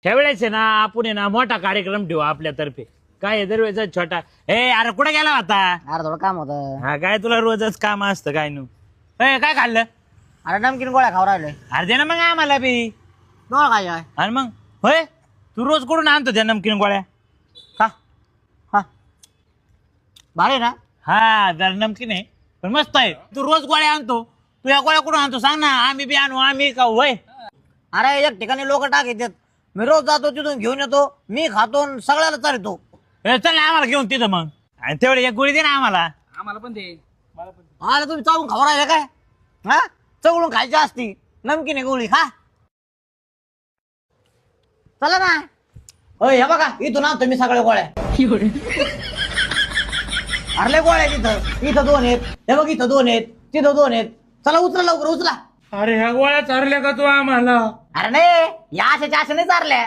त्यावेळेस आहे ना आपण आहे ना मोठा कार्यक्रम ठेवू आपल्यातर्फे. काय दरवेळेचा छोटा. अरे कुठे गेला आता? अरे थोडं काम होतं. हा काय तुला रोजच काम असतं काय नू? काय खाल्लं? अरे नमकीन गोळ्या खाऊ राहिले. अरे दे ना मग आम्हाला बी. दोन काय आहे? आणि मग होय तू रोज कुठून आणतो त्या नमकीन गोळ्या? का हा भारी ना. हा जरा नमकीन आहे पण मस्त आहे. तू रोज गोळ्या आणतो. तू या गोळ्या कुठून आणतो सांग ना. आम्ही बी आणू. आम्ही का होय? अरे एक ठिकाणी लोक टाक येतात. मी रोज जातो तिथून घेऊन येतो. मी खातो आणि सगळ्याला चालतो. चल ना आम्हाला घेऊन तिथं मग. आणि तेवढे एक गोळी दे ना आम्हाला. आम्हाला पण दे. अरे तुम्ही चावून खाऊ राहिले काय? हा चवळून खायची असती. नमकीन आहे गोळी खा. चला ना. होय हे बघा इथून आणतो मी सगळ्या गोळ्या. अरे लय गोळ्या तिथं. इथं 2 आहेत. हे बघ इथं 2 आहेत. तिथं 2 आहेत. चला उचला लवकर उचला. अरे ह्या गोळ्या चारल्या का तू आम्हाला? अरे नाही या अशाच्या अशा नाही चारल्या.